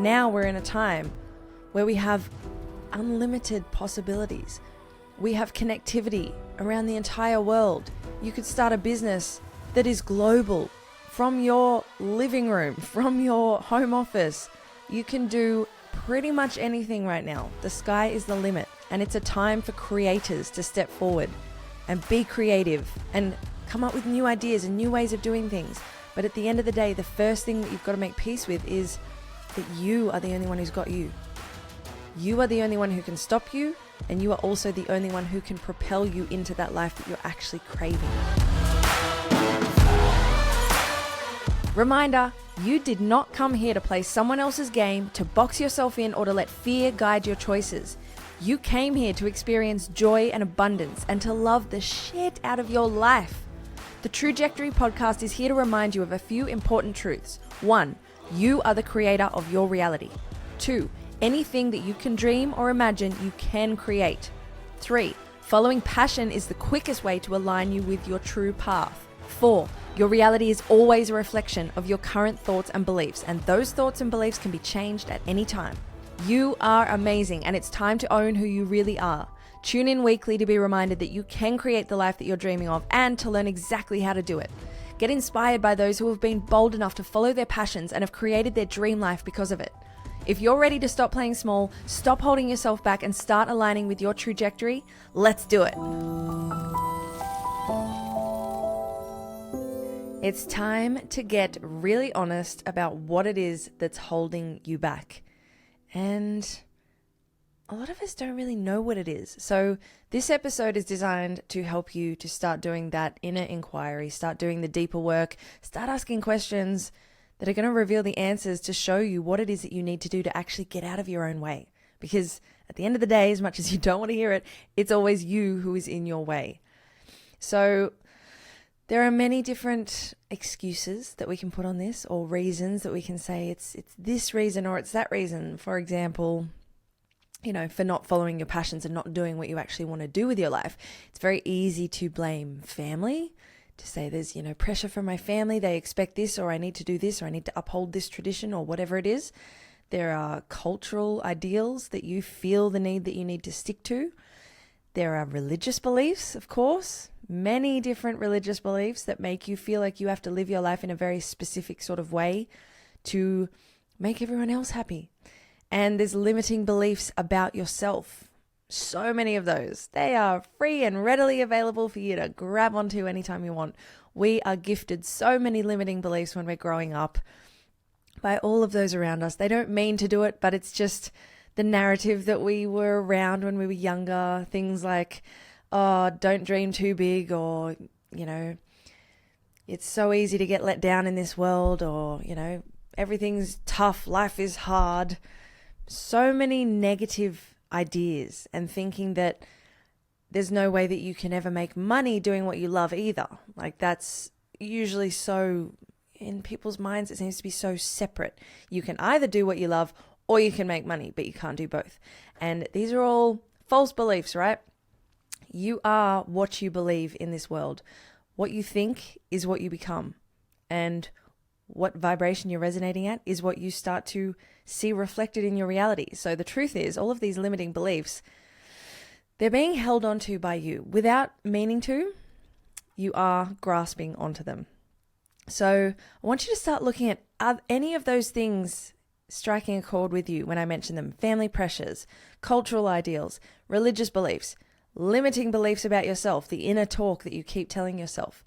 now we're in a time where we have unlimited possibilities. We have connectivity around the entire world. You could start a business that is global from your living room, from your home office. You can do pretty much anything right now. The sky is the limit, and it's a time for creators to step forward and be creative and come up with new ideas and new ways of doing things. But at the end of the day, the first thing that you've got to make peace with is that you are the only one who's got you. You are the only one who can stop you, and you are also the only one who can propel you into that life that you're actually craving. Reminder, you did not come here to play someone else's game, to box yourself in, or to let fear guide your choices. You came here to experience joy and abundance and to love the shit out of your life. The Trajectory podcast is here to remind you of a few important truths. 1, you are the creator of your reality. 2, anything that you can dream or imagine, you can create. 3, following passion is the quickest way to align you with your true path. 4, your reality is always a reflection of your current thoughts and beliefs, and those thoughts and beliefs can be changed at any time. You are amazing, and it's time to own who you really are. Tune in weekly to be reminded that you can create the life that you're dreaming of and to learn exactly how to do it. Get inspired by those who have been bold enough to follow their passions and have created their dream life because of it. If you're ready to stop playing small, stop holding yourself back, and start aligning with your trajectory, let's do it. It's time to get really honest about what it is that's holding you back. And a lot of us don't really know what it is. So this episode is designed to help you to start doing that inner inquiry, start doing the deeper work, start asking questions that are going to reveal the answers to show you what it is that you need to do to actually get out of your own way. Because at the end of the day, as much as you don't want to hear it, it's always you who is in your way. So there are many different excuses that we can put on this, or reasons that we can say it's this reason or it's that reason. For example, for not following your passions and not doing what you actually want to do with your life. It's very easy to blame family, to say there's, pressure from my family. They expect this, or I need to do this, or I need to uphold this tradition, or whatever it is. There are cultural ideals that you feel the need that you need to stick to. There are religious beliefs, of course, many different religious beliefs that make you feel like you have to live your life in a very specific sort of way to make everyone else happy. And there's limiting beliefs about yourself. So many of those. They are free and readily available for you to grab onto anytime you want. We are gifted so many limiting beliefs when we're growing up by all of those around us. They don't mean to do it, but it's just the narrative that we were around when we were younger. Things like, oh, don't dream too big, or, it's so easy to get let down in this world, or, everything's tough, life is hard. So many negative ideas, and thinking that there's no way that you can ever make money doing what you love either. Like, that's usually so, in people's minds, it seems to be so separate. You can either do what you love or you can make money, but you can't do both. And these are all false beliefs, right? You are what you believe in this world. What you think is what you become. And what vibration you're resonating at is what you start to see reflected in your reality. So the truth is, all of these limiting beliefs, they're being held onto by you without meaning to. You are grasping onto them. So I want you to start looking at, are any of those things striking a chord with you when I mention them? Family pressures, cultural ideals, religious beliefs, limiting beliefs about yourself, the inner talk that you keep telling yourself.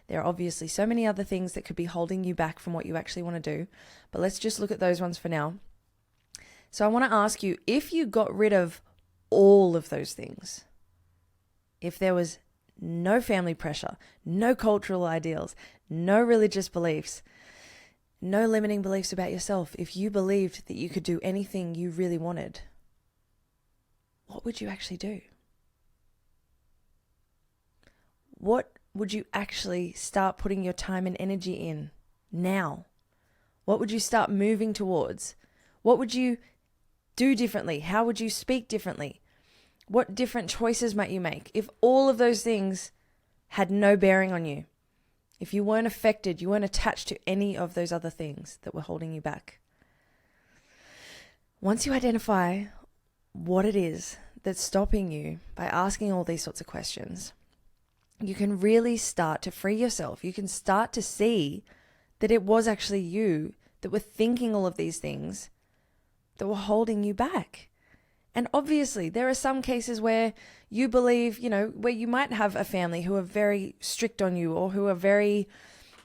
There are obviously so many other things that could be holding you back from what you actually want to do, but let's just look at those ones for now. So I want to ask you, if you got rid of all of those things, if there was no family pressure, no cultural ideals, no religious beliefs, no limiting beliefs about yourself, if you believed that you could do anything you really wanted, what would you actually do? What would you actually start putting your time and energy in now? What would you start moving towards? What would you do differently? How would you speak differently? What different choices might you make if all of those things had no bearing on you? If you weren't affected, you weren't attached to any of those other things that were holding you back? Once you identify what it is that's stopping you by asking all these sorts of questions, you can really start to free yourself. You can start to see that it was actually you that were thinking all of these things that were holding you back. And obviously, there are some cases where you believe, where you might have a family who are very strict on you, or who are very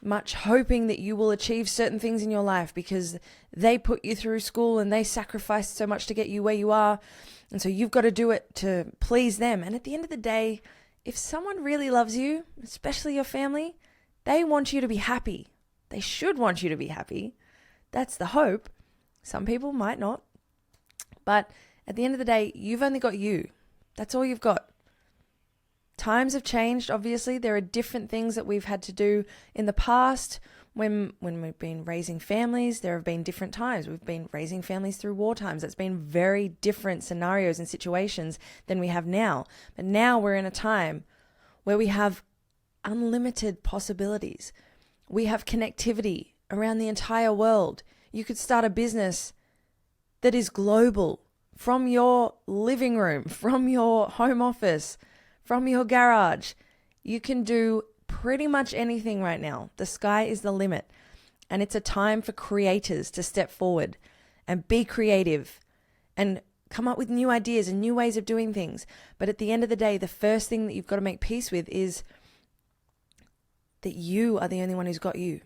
much hoping that you will achieve certain things in your life because they put you through school and they sacrificed so much to get you where you are. And so you've got to do it to please them. And at the end of the day, if someone really loves you, especially your family, they want you to be happy. They should want you to be happy. That's the hope. Some people might not. But at the end of the day, you've only got you. That's all you've got. Times have changed, obviously. There are different things that we've had to do in the past. When we've been raising families, there have been different times. We've been raising families through war times. It's been very different scenarios and situations than we have now. But now we're in a time where we have unlimited possibilities. We have connectivity around the entire world. You could start a business that is global, from your living room, from your home office, from your garage. You can do pretty much anything right now. The sky is the limit. And it's a time for creators to step forward and be creative and come up with new ideas and new ways of doing things. But at the end of the day, the first thing that you've got to make peace with is that you are the only one who's got you.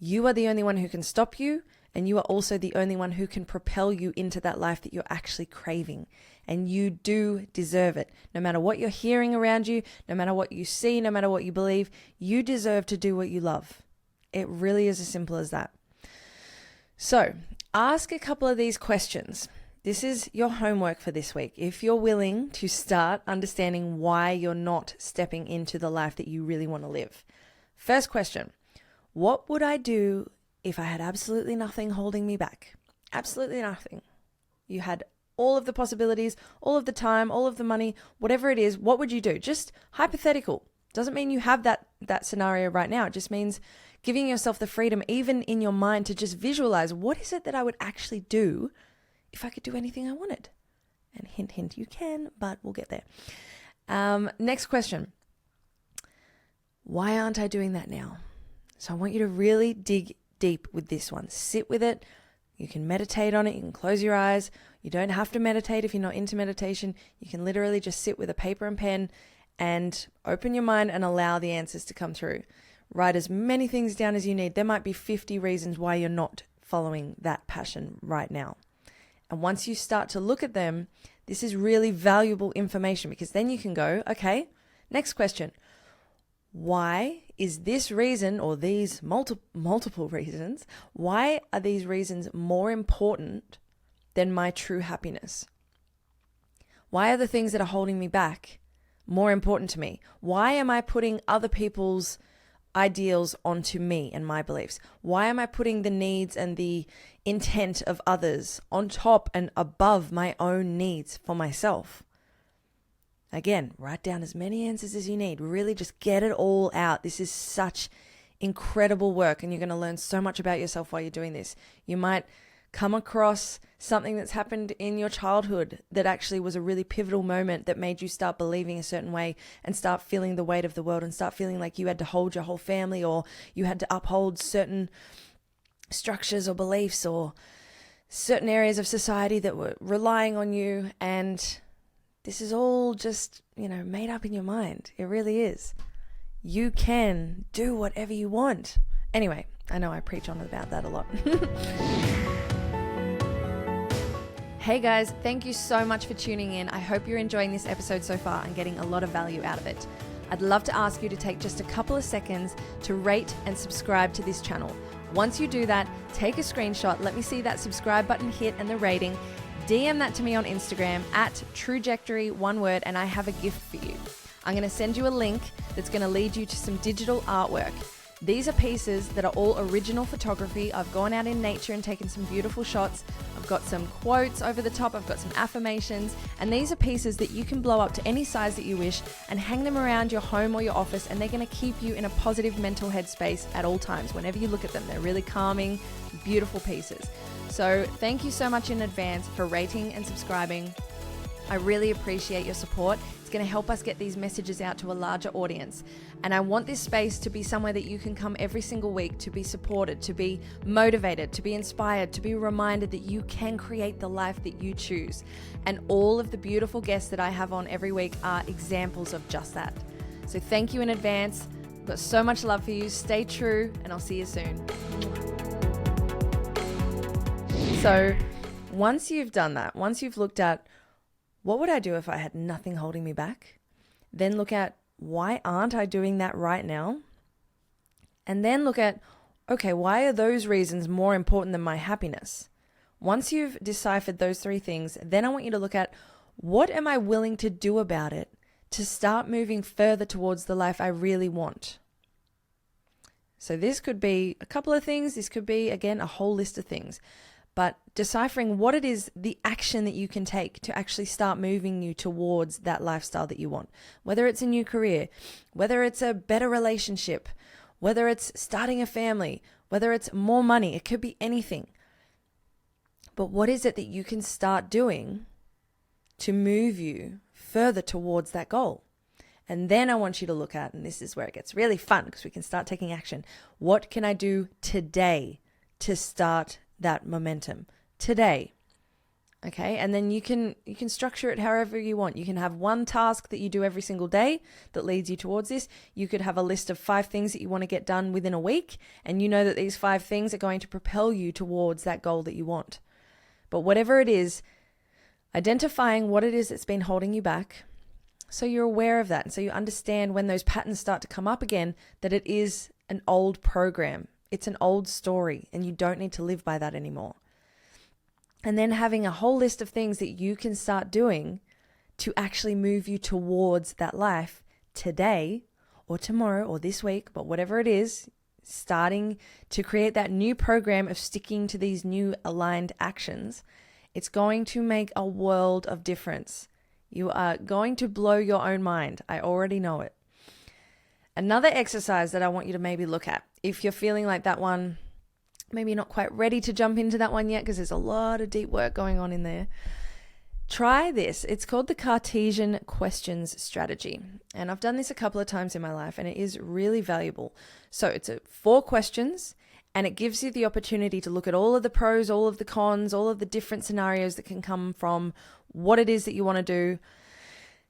You are the only one who can stop you, and you are also the only one who can propel you into that life that you're actually craving. And you do deserve it. No matter what you're hearing around you, no matter what you see, no matter what you believe, you deserve to do what you love. It really is as simple as that. So, ask a couple of these questions. This is your homework for this week. If you're willing to start understanding why you're not stepping into the life that you really want to live. First question, what would I do if I had absolutely nothing holding me back? Absolutely nothing. You had all of the possibilities, all of the time, all of the money, whatever it is, what would you do? Just hypothetical. Doesn't mean you have that scenario right now. It just means giving yourself the freedom, even in your mind, to just visualize, what is it that I would actually do if I could do anything I wanted? And hint, hint, you can, but we'll get there. Next question. Why aren't I doing that now? So I want you to really dig deep with this one. Sit with it. You can meditate on it. You can close your eyes. You don't have to meditate if you're not into meditation. You can literally just sit with a paper and pen and open your mind and allow the answers to come through. Write as many things down as you need. There might be 50 reasons why you're not following that passion right now. And once you start to look at them, this is really valuable information, because then you can go, okay, next question. Why is this reason, or these multiple reasons, why are these reasons more important than my true happiness? Why are the things that are holding me back more important to me? Why am I putting other people's ideals onto me and my beliefs? Why am I putting the needs and the intent of others on top and above my own needs for myself? Again, write down as many answers as you need. Really just get it all out. This is such incredible work, and you're going to learn so much about yourself while you're doing this. You might come across something that's happened in your childhood that actually was a really pivotal moment that made you start believing a certain way and start feeling the weight of the world and start feeling like you had to hold your whole family, or you had to uphold certain structures or beliefs or certain areas of society that were relying on you. And this is all just, made up in your mind. It really is. You can do whatever you want. Anyway, I know I preach on about that a lot. Hey guys, thank you so much for tuning in. I hope you're enjoying this episode so far and getting a lot of value out of it. I'd love to ask you to take just a couple of seconds to rate and subscribe to this channel. Once you do that, take a screenshot, let me see that subscribe button hit and the rating. DM that to me on Instagram @Trujectory, one word, and I have a gift for you. I'm going to send you a link that's going to lead you to some digital artwork. These are pieces that are all original photography. I've gone out in nature and taken some beautiful shots. I've got some quotes over the top. I've got some affirmations. And these are pieces that you can blow up to any size that you wish and hang them around your home or your office. And they're going to keep you in a positive mental headspace at all times. Whenever you look at them, they're really calming, beautiful pieces. So thank you so much in advance for rating and subscribing. I really appreciate your support. It's going to help us get these messages out to a larger audience. And I want this space to be somewhere that you can come every single week to be supported, to be motivated, to be inspired, to be reminded that you can create the life that you choose. And all of the beautiful guests that I have on every week are examples of just that. So thank you in advance. I've got so much love for you. Stay true, and I'll see you soon. So once you've done that, once you've looked at what would I do if I had nothing holding me back? Then look at why aren't I doing that right now? And then look at, okay, why are those reasons more important than my happiness? Once you've deciphered those three things, then I want you to look at what am I willing to do about it to start moving further towards the life I really want? So this could be a couple of things. This could be, again, a whole list of things. But deciphering what it is, the action that you can take to actually start moving you towards that lifestyle that you want. Whether it's a new career, whether it's a better relationship, whether it's starting a family, whether it's more money, it could be anything. But what is it that you can start doing to move you further towards that goal? And then I want you to look at, and this is where it gets really fun because we can start taking action. What can I do today to start that momentum today? Okay, and then you can structure it however you want. You can have one task that you do every single day that leads you towards this. You could have a list of 5 things that you want to get done within a week, and you know that these 5 things are going to propel you towards that goal that you want. But whatever it is, identifying what it is that's been holding you back, so you're aware of that, and so you understand when those patterns start to come up again that it is an old program. It's an old story, and you don't need to live by that anymore. And then having a whole list of things that you can start doing to actually move you towards that life today or tomorrow or this week, but whatever it is, starting to create that new program of sticking to these new aligned actions, it's going to make a world of difference. You are going to blow your own mind. I already know it. Another exercise that I want you to maybe look at, if you're feeling like that one, maybe you're not quite ready to jump into that one yet because there's a lot of deep work going on in there, try this. It's called the Cartesian questions strategy. And I've done this a couple of times in my life, and it is really valuable. So it's 4 questions, and it gives you the opportunity to look at all of the pros, all of the cons, all of the different scenarios that can come from what it is that you want to do.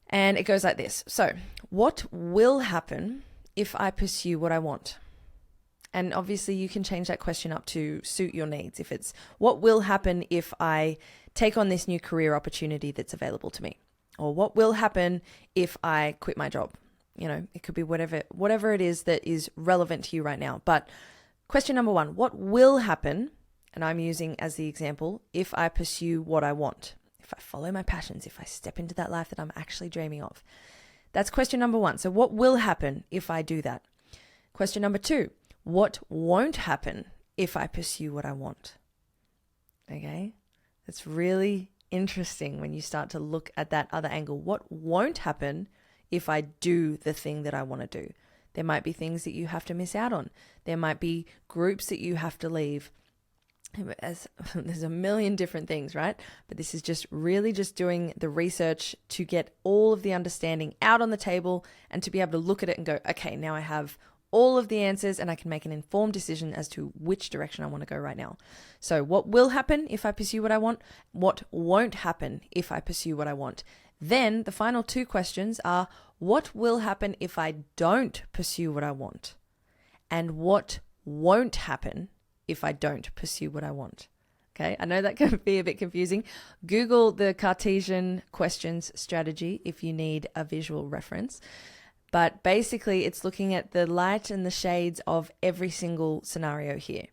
And it goes like this. So, what will happen if I pursue what I want? And obviously you can change that question up to suit your needs. If it's what will happen if I take on this new career opportunity that's available to me? Or what will happen if I quit my job? You know, it could be whatever it is that is relevant to you right now. But question number 1, what will happen? And I'm using as the example, if I pursue what I want, if I follow my passions, if I step into that life that I'm actually dreaming of. That's question number 1. So what will happen if I do that? Question number 2, what won't happen if I pursue what I want? Okay, that's really interesting when you start to look at that other angle. What won't happen if I do the thing that I want to do? There might be things that you have to miss out on. There might be groups that you have to leave. There's a million different things, right? But this is just really just doing the research to get all of the understanding out on the table and to be able to look at it and go, okay, now I have all of the answers and I can make an informed decision as to which direction I want to go right now. So what will happen if I pursue what I want? What won't happen if I pursue what I want? Then the final 2 questions are, what will happen if I don't pursue what I want? And what won't happen if I don't pursue what I want? Okay, I know that can be a bit confusing. Google the Cartesian questions strategy if you need a visual reference. But basically, it's looking at the light and the shades of every single scenario here.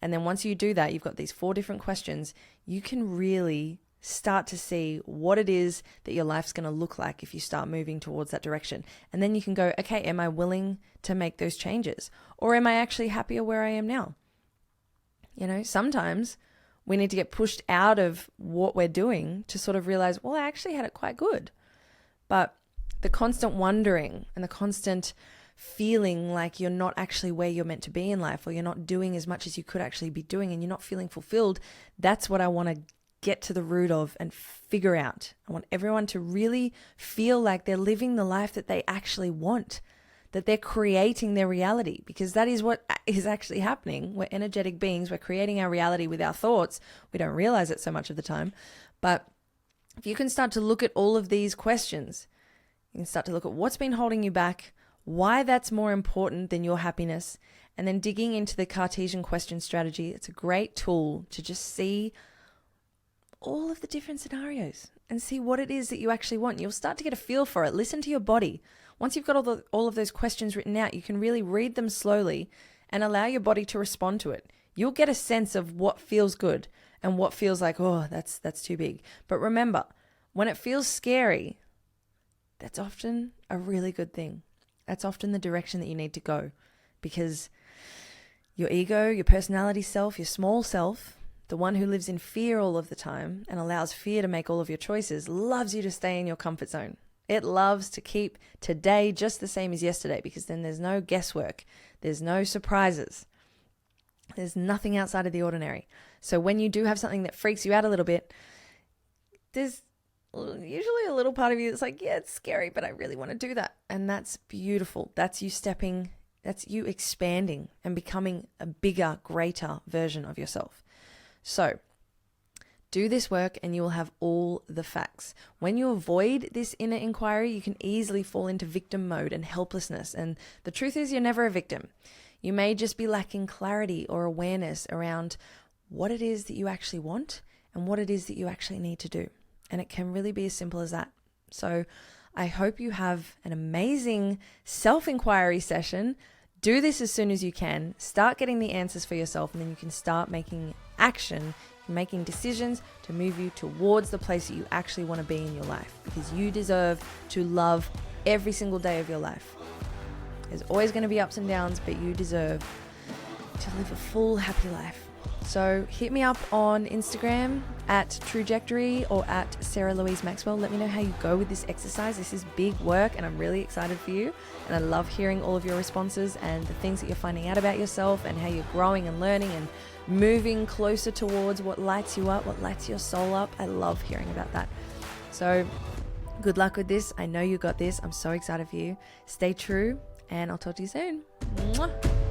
And then once you do that, you've got these 4 different questions. You can really start to see what it is that your life's going to look like if you start moving towards that direction. And then you can go, okay, am I willing to make those changes? Or am I actually happier where I am now? You know, sometimes we need to get pushed out of what we're doing to sort of realize, well, I actually had it quite good. But the constant wondering and the constant feeling like you're not actually where you're meant to be in life, or you're not doing as much as you could actually be doing, and you're not feeling fulfilled, that's what I want to get to the root of and figure out. I want everyone to really feel like they're living the life that they actually want, that they're creating their reality, because that is what is actually happening. We're energetic beings. We're creating our reality with our thoughts. We don't realize it so much of the time. But if you can start to look at all of these questions, you can start to look at what's been holding you back, why that's more important than your happiness, and then digging into the Cartesian question strategy. It's a great tool to just see all of the different scenarios and see what it is that you actually want. You'll start to get a feel for it. Listen to your body. Once you've got all of those questions written out, you can really read them slowly and allow your body to respond to it. You'll get a sense of what feels good and what feels like, oh, that's too big. But remember, when it feels scary, that's often a really good thing. That's often the direction that you need to go, because your ego, your personality self, your small self, the one who lives in fear all of the time and allows fear to make all of your choices, loves you to stay in your comfort zone. It loves to keep today just the same as yesterday, because then there's no guesswork. There's no surprises. There's nothing outside of the ordinary. So when you do have something that freaks you out a little bit, there's usually a little part of you that's like, yeah, it's scary, but I really want to do that. And that's beautiful. That's you expanding and becoming a bigger, greater version of yourself. So do this work and you will have all the facts. When you avoid this inner inquiry, you can easily fall into victim mode and helplessness. And the truth is, you're never a victim. You may just be lacking clarity or awareness around what it is that you actually want and what it is that you actually need to do. And it can really be as simple as that. So I hope you have an amazing self-inquiry session. Do this as soon as you can. Start getting the answers for yourself, and then you can start making action, making decisions to move you towards the place that you actually want to be in your life, because you deserve to love every single day of your life. There's always going to be ups and downs, but you deserve to live a full, happy life. So hit me up on Instagram at Trajectory or at Sarah Louise Maxwell. Let me know how you go with this exercise. This is big work and I'm really excited for you. And I love hearing all of your responses and the things that you're finding out about yourself and how you're growing and learning and moving closer towards what lights you up, what lights your soul up. I love hearing about that. So good luck with this. I know you got this. I'm so excited for you. Stay true and I'll talk to you soon. Mwah.